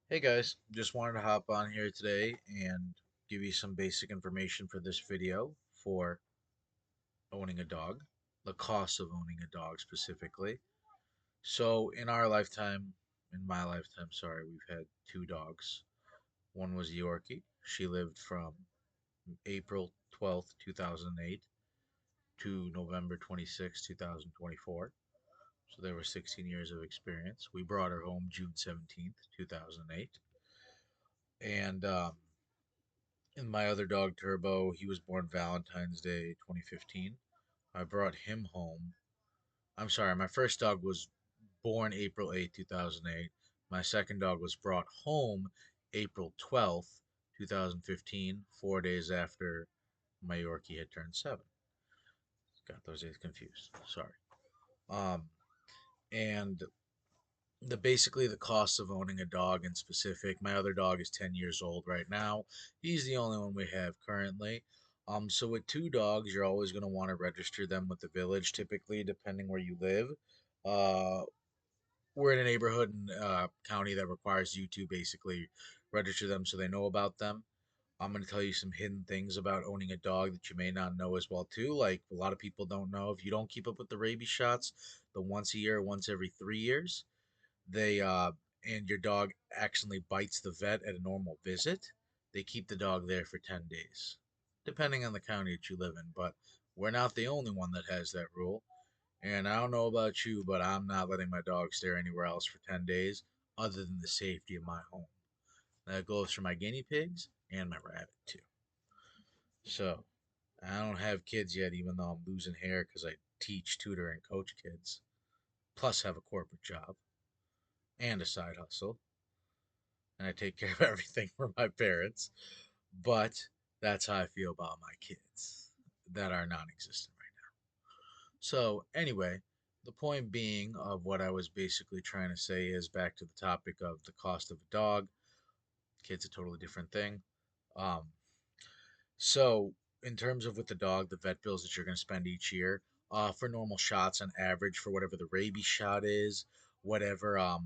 Hey guys, just wanted to hop on here today and give you some basic information for this video for owning a dog, the cost of owning a dog specifically. So, in my lifetime, sorry, we've had two dogs. One was Yorkie. She lived from April 12th, 2008 to November 26th, 2024. So there were 16 years of experience. We brought her home June 17th, 2008. And my other dog, Turbo, he was born Valentine's Day 2015. I brought him home. I'm sorry, my first dog was born April 8th, 2008. My second dog was brought home April 12th, 2015, 4 days after my Yorkie had turned 7. Got those days confused. Sorry. Um, and basically the cost of owning a dog in specific. My other dog is 10 years old right now. He's the only one we have currently. So with two dogs, you're always going to want to register them with the village, typically, depending where you live. Uh, we're in a neighborhood and county that requires you to basically register them so they know about them. I'm going to tell you some hidden things about owning a dog that you may not know as well too. Like a lot of people don't know, if you don't keep up with the rabies shots, the once a year, once every 3 years, they and your dog accidentally bites the vet at a normal visit, they keep the dog there for 10 days, depending on the county that you live in. But we're not the only one that has that rule. And I don't know about you, but I'm not letting my dog stare anywhere else for 10 days other than the safety of my home. That goes for my guinea pigs and my rabbit, too. So, I don't have kids yet, even though I'm losing hair because I teach, tutor, and coach kids, plus have a corporate job and a side hustle, and I take care of everything for my parents. But that's how I feel about my kids that are non existent right now. So, anyway, the point being of what I was basically trying to say is back to the topic of the cost of a dog. Kids a totally different thing. Um, so, in terms of with the dog, the vet bills that you're going to spend each year, for normal shots on average, for whatever the rabies shot is, whatever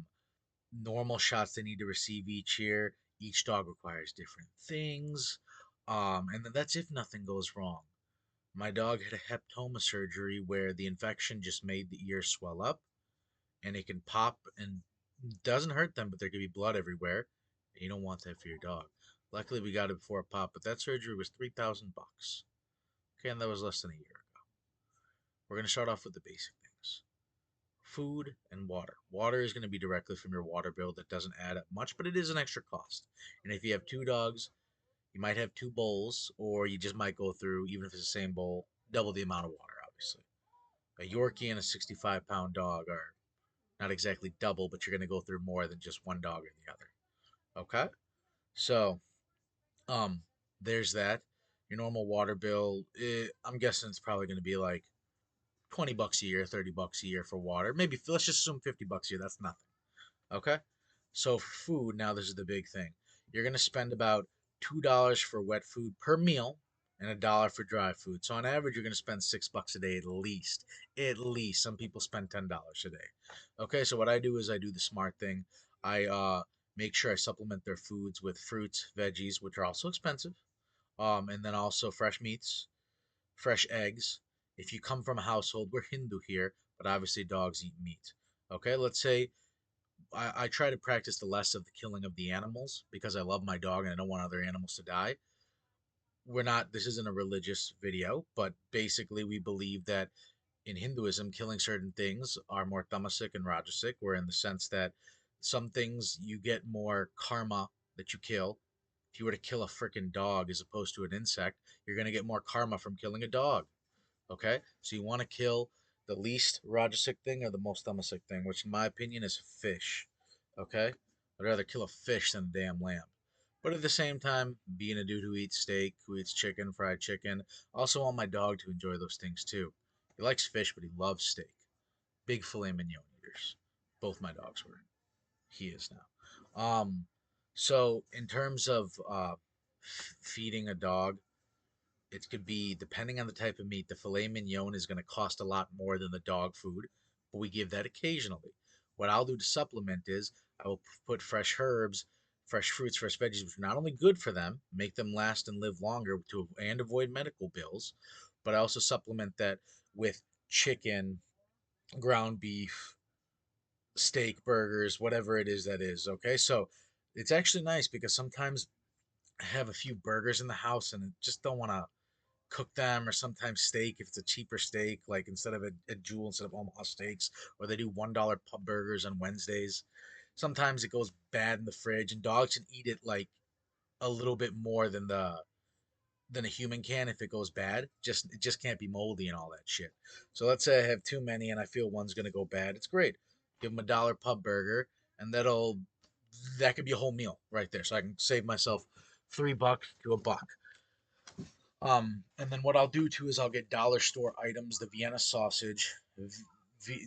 normal shots they need to receive each year. Each dog requires different things. And then that's if nothing goes wrong. My dog had a hepatoma surgery where the infection just made the ear swell up and it can pop and doesn't hurt them, but there could be blood everywhere. And you don't want that for your dog. Luckily, we got it before it popped, but that surgery was $3,000. Okay, and that was less than a year ago. We're going to start off with the basic things: food and water. Water is going to be directly from your water bill. That doesn't add up much, but it is an extra cost. And if you have two dogs, you might have two bowls, or you just might go through, even if it's the same bowl, double the amount of water, obviously. A Yorkie and a 65-pound dog are not exactly double, but you're going to go through more than just one dog or the other. Okay? So, um, there's that. Your normal water bill, I'm guessing it's probably going to be like $20 a year, $30 a year for water. Maybe let's just assume $50 a year. That's nothing. Okay. So for food, now this is the big thing. You're gonna spend about $2 for wet food per meal and $1 for dry food. So on average, you're gonna spend $6 a day at least. At least. Some people spend $10 a day. Okay, so what I do is I do the smart thing. I make sure I supplement their foods with fruits, veggies, which are also expensive. And then also fresh meats, fresh eggs. If you come from a household, we're Hindu here, but obviously dogs eat meat. Okay, let's say I try to practice the less of the killing of the animals because I love my dog and I don't want other animals to die. This isn't a religious video, but basically we believe that in Hinduism, killing certain things are more tamasic and rajasic, where in the sense that some things you get more karma that you kill. If you were to kill a freaking dog as opposed to an insect, you're going to get more karma from killing a dog. Okay? So you want to kill the least rajasic thing or the most tamasic thing, which in my opinion is fish. Okay? I'd rather kill a fish than a damn lamb. But at the same time, being a dude who eats steak, who eats chicken, fried chicken, I also want my dog to enjoy those things too. He likes fish, but he loves steak. Big filet mignon eaters. Both my dogs were. He is now. So in terms of feeding a dog, it could be, depending on the type of meat, the filet mignon is going to cost a lot more than the dog food, but we give that occasionally. What I'll do to supplement is I will put fresh herbs. fresh fruits, fresh veggies, which are not only good for them, make them last and live longer and avoid medical bills, but I also supplement that with chicken, ground beef, steak, burgers, whatever it is that is. Okay, so it's actually nice because sometimes I have a few burgers in the house and I just don't want to cook them, or sometimes steak if it's a cheaper steak, like instead of a Jewel instead of Omaha Steaks, or they do $1 pub burgers on Wednesdays. Sometimes it goes bad in the fridge, and dogs can eat it like a little bit more than a human can if it goes bad. It just can't be moldy and all that shit. So let's say I have too many and I feel one's gonna go bad. It's great. Give them $1 pub burger, and that could be a whole meal right there. So I can save myself $3 to a buck. And then what I'll do too is I'll get dollar store items, the Vienna sausage,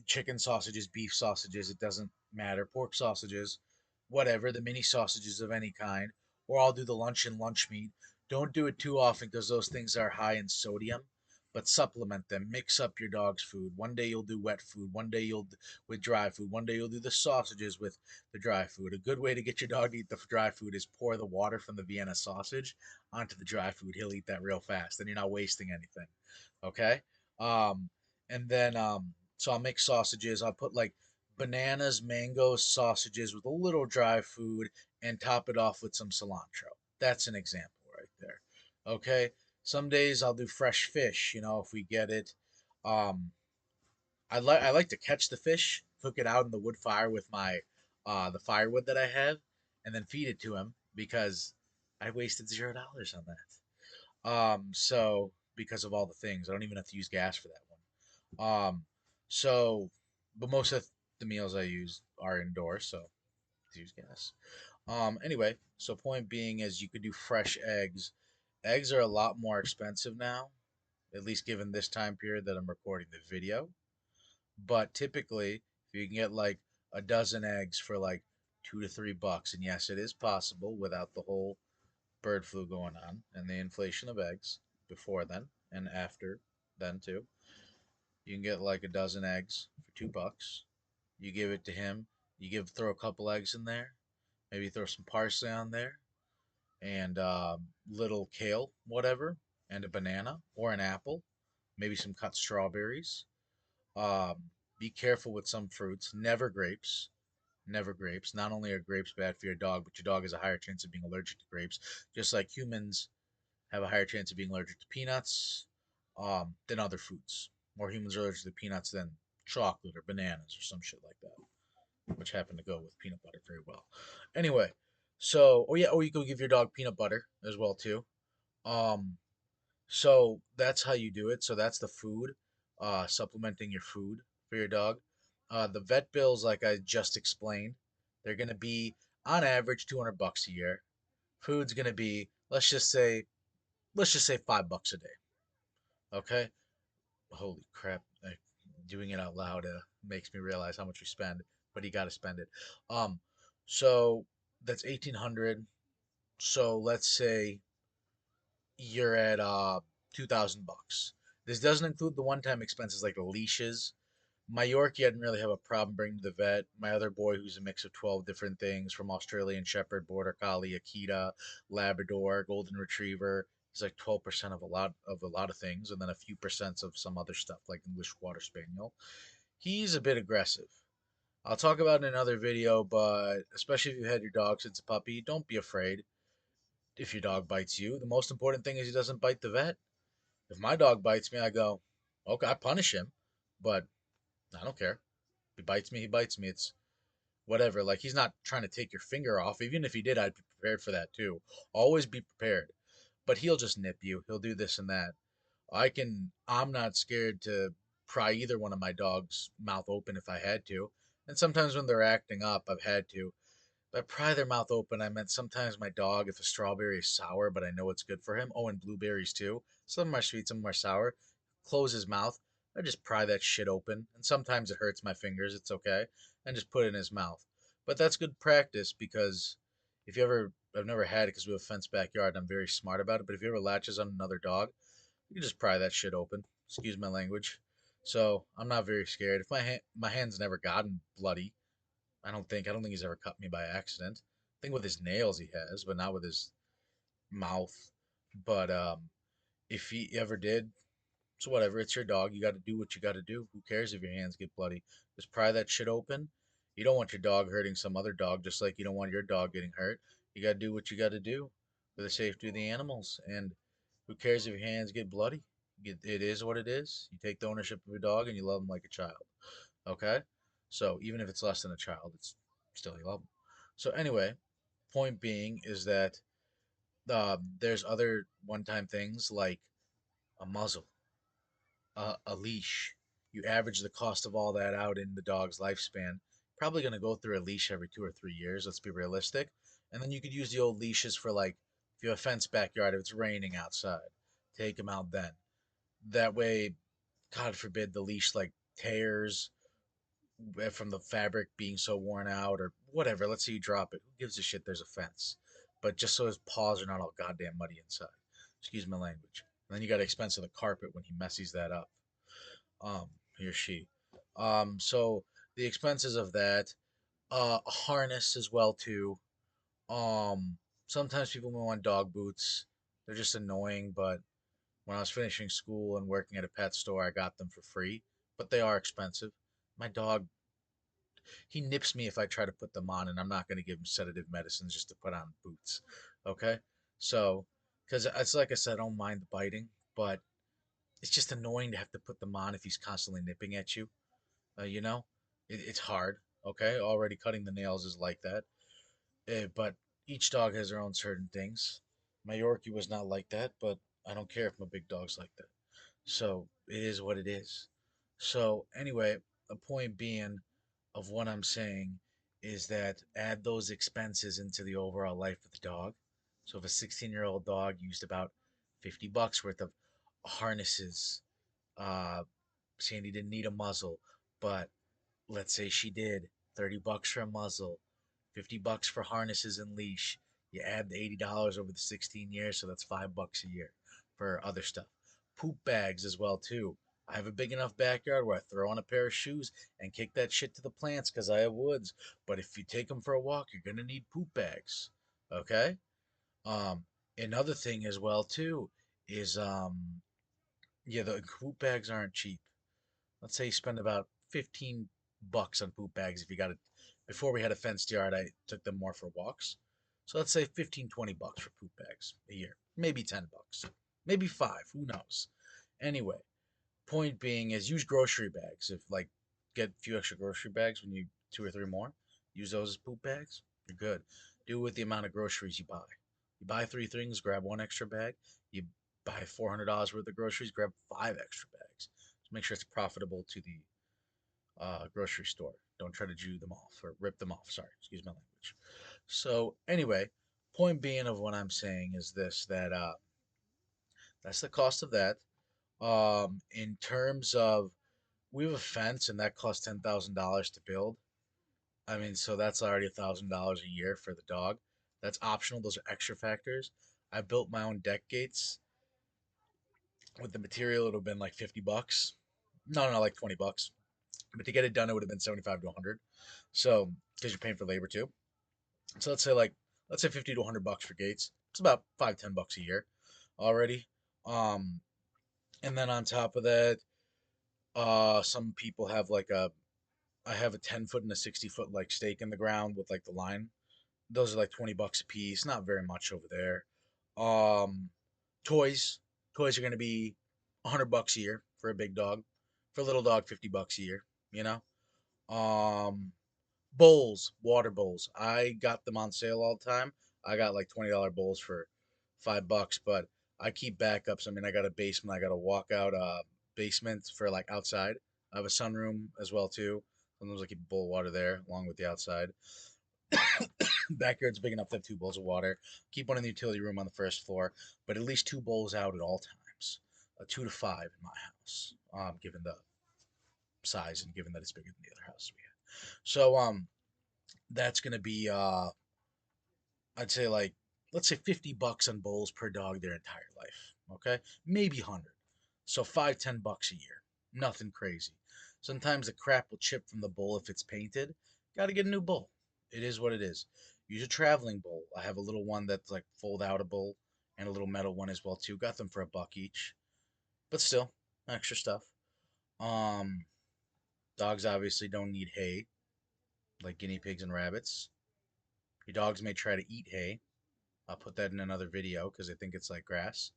chicken sausages, beef sausages, it doesn't matter, pork sausages, whatever, the mini sausages of any kind, or I'll do the lunch and lunch meat. Don't do it too often because those things are high in sodium, but supplement them. Mix up your dog's food. One day you'll do wet food, one day you'll with dry food, one day you'll do the sausages with the dry food. A good way to get your dog to eat the dry food is pour the water from the Vienna sausage onto the dry food. He'll eat that real fast, and you're not wasting anything. Okay. Um, and then so I'll make sausages. I'll put like bananas, mangoes, sausages with a little dry food, and top it off with some cilantro. That's an example right there. Okay. Some days I'll do fresh fish. If we get it. Um, I like to catch the fish, cook it out in the wood fire with my the firewood that I have, and then feed it to him because I wasted $0 on that. So because of all the things, I don't even have to use gas for that one. So, but most of the meals I use are indoors, so I use gas. Anyway, so point being is you could do fresh eggs. Eggs are a lot more expensive now, at least given this time period that I'm recording the video. But typically, if you can get like a dozen eggs for like $2 to $3, and yes, it is possible without the whole bird flu going on and the inflation of eggs before then and after then too. You can get like a dozen eggs for $2. You give it to him. Throw a couple eggs in there. Maybe throw some parsley on there and little kale, whatever, and a banana or an apple. Maybe some cut strawberries. Be careful with some fruits. Never grapes. Never grapes. Not only are grapes bad for your dog, but your dog has a higher chance of being allergic to grapes, just like humans have a higher chance of being allergic to peanuts than other foods. More humans are allergic to peanuts than chocolate or bananas or some shit like that, which happen to go with peanut butter very well. Anyway, so oh yeah, you can give your dog peanut butter as well too. Um, so that's how you do it. So that's the food, supplementing your food for your dog. The vet bills, like I just explained, they're gonna be on average $200 a year. Food's gonna be let's just say $5 a day. Okay. Holy crap! Doing it out loud makes me realize how much we spend, but you got to spend it. Um, so that's 1,800. So let's say you're at $2,000. This doesn't include the one-time expenses like the leashes. My Yorkie I didn't really have a problem bringing to the vet. My other boy, who's a mix of 12 different things from Australian Shepherd, Border Collie, Akita, Labrador, Golden Retriever. He's like 12% of a lot of things, and then a few percents of some other stuff like English Water Spaniel. He's a bit aggressive. I'll talk about it in another video, but especially if you've had your dog since a puppy, don't be afraid if your dog bites you. The most important thing is he doesn't bite the vet. If my dog bites me, I go, okay, I punish him, but I don't care. If he bites me, he bites me. It's whatever. Like he's not trying to take your finger off. Even if he did, I'd be prepared for that too. Always be prepared. But he'll just nip you. He'll do this and that. I'm not scared to pry either one of my dogs' mouth open if I had to. And sometimes when they're acting up, I've had to. By pry their mouth open, I meant sometimes my dog, if a strawberry is sour, but I know it's good for him. Oh, and blueberries too. Some of them are sweet, some of them are sour. Close his mouth. I just pry that shit open. And sometimes it hurts my fingers. It's okay. And just put it in his mouth. But that's good practice because if you ever, I've never had it because we have a fenced backyard. And I'm very smart about it. But if you ever latches on another dog, you can just pry that shit open. Excuse my language. So I'm not very scared. If my hand's never gotten bloody, I don't think he's ever cut me by accident. think with his nails he has, but not with his mouth. But if he ever did, so whatever, it's your dog. You got to do what you got to do. Who cares if your hands get bloody? Just pry that shit open. You don't want your dog hurting some other dog, just like you don't want your dog getting hurt. You got to do what you got to do for the safety of the animals. And who cares if your hands get bloody? It is what it is. You take the ownership of your dog and you love him like a child. Okay? So even if it's less than a child, it's still you love them. So anyway, point being is that there's other one-time things like a muzzle, a leash. You average the cost of all that out in the dog's lifespan. Probably going to go through a leash every 2 or 3 years. Let's be realistic. And then you could use the old leashes for like if you have a fenced backyard, if it's raining outside, take them out then. That way, God forbid the leash like tears from the fabric being so worn out or whatever. Let's say you drop it. Who gives a shit? There's a fence. But just so his paws are not all goddamn muddy inside. Excuse my language. And then you got to expense of the carpet when he messes that up. He or she. So the expenses of that, a harness as well too. Um, Sometimes people want dog boots. They're just annoying, but when I was finishing school and working at a pet store, I got them for free, but they are expensive. My dog, he nips me if I try to put them on, and I'm not going to give him sedative medicines just to put on boots. Okay? So, because it's like I said, I don't mind the biting, but it's just annoying to have to put them on if he's constantly nipping at you. You know, it's hard. Okay, already cutting the nails is like that. But each dog has their own certain things. My Yorkie was not like that, but I don't care if my big dog's like that. So it is what it is. So anyway, the point being of what I'm saying is that add those expenses into the overall life of the dog. So if a 16-year-old dog used about $50 worth of harnesses, Sandy didn't need a muzzle, but let's say she did, $30 for a muzzle, $50 for harnesses and leash. You add the $80 over the 16 years, so that's $5 a year for other stuff. Poop bags as well too. I have a big enough backyard where I throw on a pair of shoes and kick that shit to the plants because I have woods. But if you take them for a walk, you're gonna need poop bags. Okay. Um, Another thing as well too is yeah, the poop bags aren't cheap. Let's say you spend about $15 on poop bags if you got it. Before we had a fenced yard, I took them more for walks. So let's say 15, $20 for poop bags a year. Maybe $10. Maybe five. Who knows? Anyway, point being is use grocery bags. If like get a few extra grocery bags when you two or three more, use those as poop bags. You're good. Do it with the amount of groceries you buy. You buy three things, grab one extra bag. You buy $400 worth of groceries, grab five extra bags. Just make sure it's profitable to the grocery store. Don't try to Jew them off or rip them off. Sorry, excuse my language. So anyway, point being of what I'm saying is this: that that's the cost of that. In terms of we have a fence and that costs $10,000 to build. I mean, so that's already $1,000 a year for the dog. That's optional. Those are extra factors. I built my own deck gates with the material. It would have been like $50. No, like $20. But to get it done, it would have been 75 to 100. So because you're paying for labor too. So let's say 50 to 100 bucks for gates. It's about 5-10 bucks a year already. Um, and then on top of that, some people have like a I have a 10 foot and a 60 foot like stake in the ground with like the line. Those are like 20 bucks a piece. Not very much over there. Um, toys. Toys are gonna be 100 bucks a year for a big dog. For a little dog, 50 bucks a year. You know. Um, Bowls, water bowls. I got them on sale all the time. I got like $20 bowls for $5, but I keep backups. I mean, I got a basement. I got a walkout basement for like outside. I have a sunroom as well too. Sometimes I keep a bowl of water there along with the outside. Backyard's big enough to have two bowls of water. Keep one in the utility room on the first floor, but at least two bowls out at all times. 2 to 5 in my house, given the size and given that it's bigger than the other house we had. So that's gonna be I'd say like let's say $50 on bowls per dog their entire life. Okay, maybe 100. So 5-10 bucks a year. Nothing crazy. Sometimes the crap will chip from the bowl if it's painted. Got to get a new bowl. It is what it is. Use a traveling bowl. I have a little one that's like fold outable and a little metal one as well too. Got them for $1 each, but still extra stuff. Um, Dogs obviously don't need hay like guinea pigs and rabbits. Your dogs may try to eat hay. I'll put that in another video because I think it's like grass.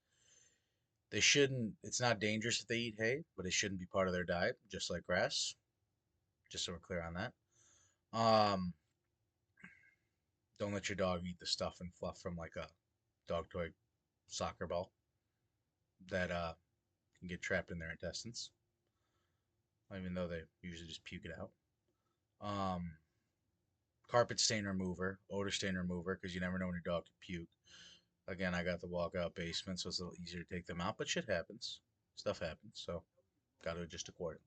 They shouldn't. It's not dangerous if they eat hay, but it shouldn't be part of their diet, just like grass. Just so we're clear on that. Um, don't let your dog eat the stuff and fluff from like a dog toy soccer ball that can get trapped in their intestines, even though they usually just puke it out. Um, Carpet stain remover, odor stain remover, because you never know when your dog can puke. Again, I got the walkout basement, so it's a little easier to take them out, but shit happens. Stuff happens, so got to adjust accordingly.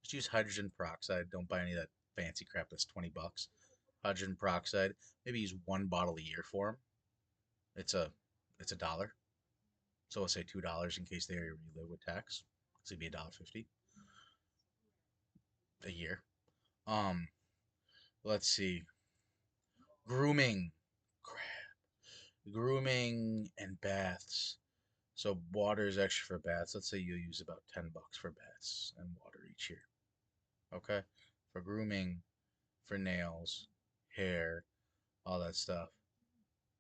Just use hydrogen peroxide. Don't buy any of that fancy crap that's $20. Hydrogen peroxide. Maybe use one bottle a year for them. It's a it's a dollar. So let's say $2 in case they relive with tax. So it'd be $1.50 a year. Um, let's see. Grooming. Grooming and baths. So water is extra for baths. Let's say you use about $10 for baths and water each year. Okay? For grooming, for nails, hair, all that stuff.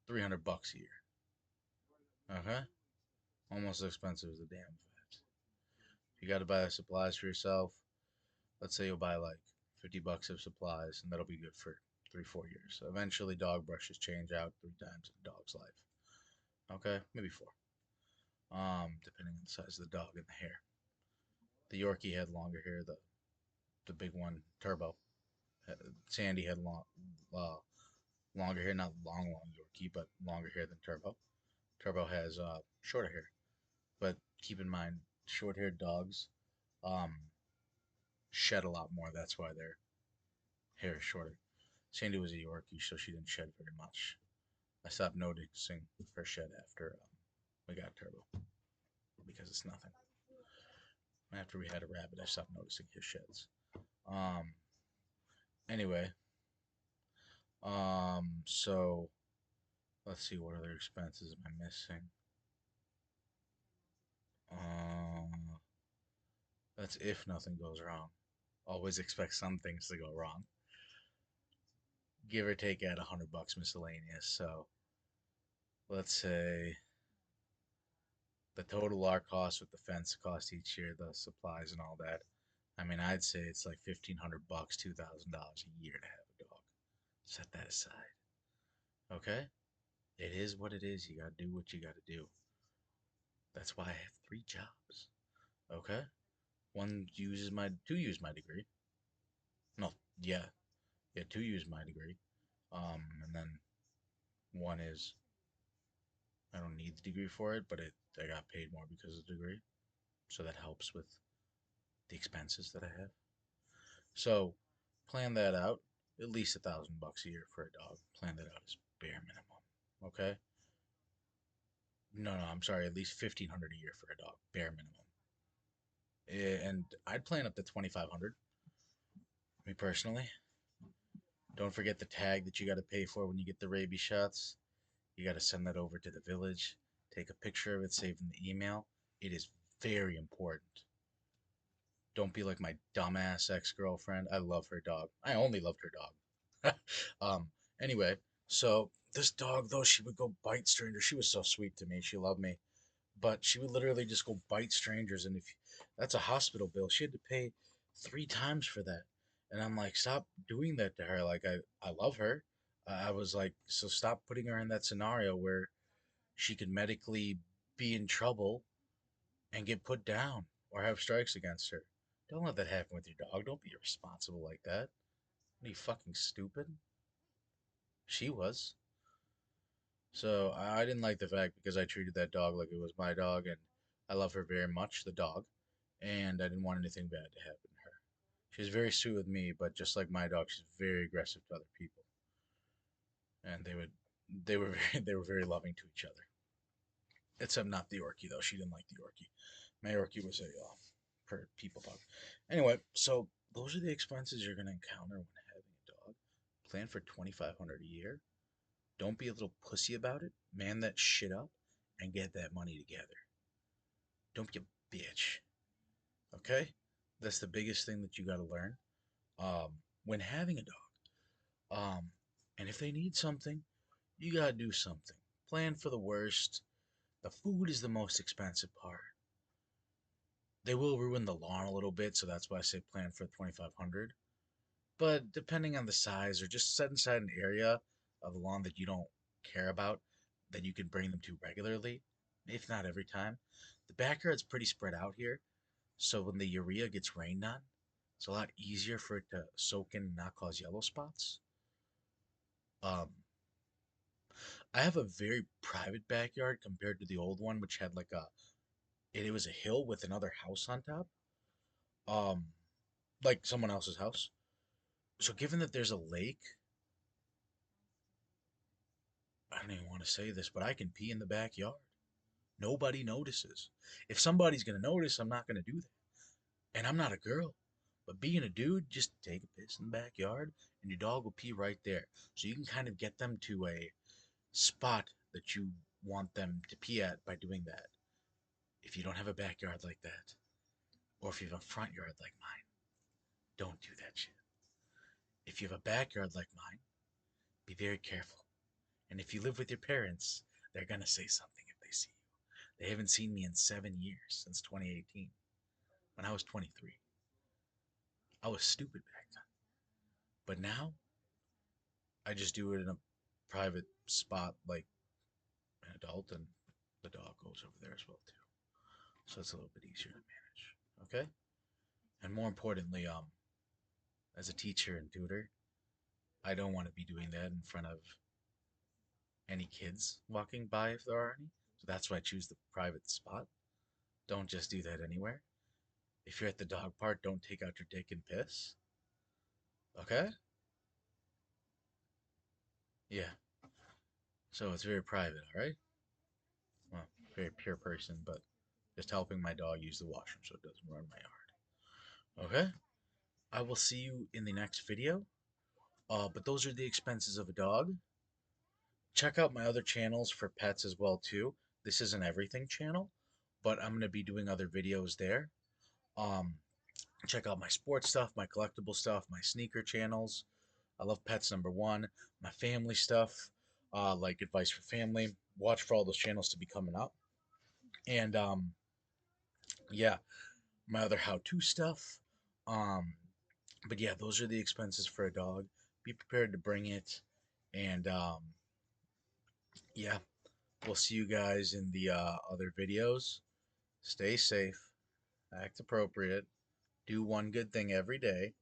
$300 a year. Okay? Almost as expensive as the damn vet. If you got to buy the supplies for yourself, let's say you'll buy like $50 of supplies, and that'll be good for 3, 4 years. So eventually, dog brushes change out 3 times in a dog's life. Okay, maybe four. Depending on the size of the dog and the hair. The Yorkie had longer hair. The big one, Turbo. Sandy had uh, longer hair, not long Yorkie, but longer hair than Turbo. Turbo has shorter hair. But keep in mind, short-haired dogs um, shed a lot more. That's why their hair is shorter. Sandy was a Yorkie, so she didn't shed very much. I stopped noticing her shed after we got Turbo because it's nothing. After we had a rabbit, I stopped noticing his sheds. Um, anyway, so let's see what other expenses am I missing. Uh, that's if nothing goes wrong. Always expect some things to go wrong. Give or take at $100 miscellaneous. So let's say the total art cost with the fence cost each year, the supplies and all that. I mean, I'd say it's like $1,500, $2,000 a year to have a dog. Set that aside. Okay? It is what it is. You gotta do what you gotta do. That's why I have 3 jobs. Okay? Two use my degree. No, yeah, yeah, two use my degree. And then one is I don't need the degree for it, but I got paid more because of the degree, so that helps with the expenses that I have. So plan that out. At least $1,000 a year for a dog. Plan that out as bare minimum. Okay? No, I'm sorry. At least 1,500 a year for a dog, bare minimum. And I'd plan up to 2,500. Me personally. Don't forget the tag that you got to pay for when you get the rabies shots. You got to send that over to the village. Take a picture of it, save in the email. It is very important. Don't be like my dumbass ex-girlfriend. I love her dog. I only loved her dog. um. Anyway, so this dog though, she would go bite strangers. She was so sweet to me. She loved me, but she would literally just go bite strangers, and if that's a hospital bill, she had to pay 3 times for that. And I'm like, stop doing that to her. Like I love her. I was like, so stop putting her in that scenario where she could medically be in trouble and get put down or have strikes against her. Don't let that happen with your dog. Don't be irresponsible like that. Are you fucking stupid? She was. So I didn't like the fact because I treated that dog like it was my dog, and I love her very much, the dog, and I didn't want anything bad to happen to her. She's very sweet with me, but just like my dog, she's very aggressive to other people, and they were they were very loving to each other. Except not the Yorkie though. She didn't like the Yorkie. My Yorkie was a people dog. Anyway, so those are the expenses you're gonna encounter when having a dog. Plan for 2,500 a year. Don't be a little pussy about it. Man that shit up and get that money together. Don't be a bitch. Okay? That's the biggest thing that you got to learn when having a dog. And if they need something, you got to do something. Plan for the worst. The food is the most expensive part. They will ruin the lawn a little bit, so that's why I say plan for 2,500. But depending on the size, or just set aside an area of the lawn that you don't care about, that you can bring them to regularly, if not every time. The backyard's pretty spread out here, so when the urea gets rained on, it's a lot easier for it to soak in and not cause yellow spots. Um, I have a very private backyard compared to the old one, which had like it was a hill with another house on top, um, like someone else's house. So given that there's a lake, I don't even want to say this, but I can pee in the backyard. Nobody notices. If somebody's gonna notice, I'm not gonna do that. And I'm not a girl. But being a dude, just take a piss in the backyard and your dog will pee right there. So you can kind of get them to a spot that you want them to pee at by doing that. If you don't have a backyard like that, or if you have a front yard like mine, don't do that shit. If you have a backyard like mine, be very careful. And if you live with your parents, they're gonna say something if they see you. They haven't seen me in 7 years, since 2018, when I was 23. I was stupid back then. But now, I just do it in a private spot like an adult, and the dog goes over there as well too. So it's a little bit easier to manage. Okay? And more importantly, as a teacher and tutor, I don't want to be doing that in front of any kids walking by if there are any. So that's why I choose the private spot. Don't just do that anywhere. If you're at the dog park, don't take out your dick and piss. Okay? Yeah. So it's very private, alright? Well, very pure person, but just helping my dog use the washroom so it doesn't run my yard. Okay? I will see you in the next video. But those are the expenses of a dog. Check out my other channels for pets as well too. This is an everything channel, but I'm gonna be doing other videos there. Um, check out my sports stuff, my collectible stuff, my sneaker channels. I love pets number one. My family stuff, like advice for family. Watch for all those channels to be coming up. And yeah, my other how-to stuff. Um, but yeah, those are the expenses for a dog. Be prepared to bring it, and yeah, we'll see you guys in the other videos. Stay safe, act appropriate, do one good thing every day,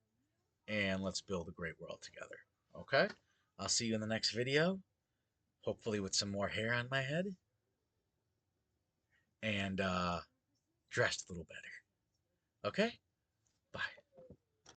and let's build a great world together. Okay? I'll see you in the next video, hopefully with some more hair on my head and dressed a little better. Okay?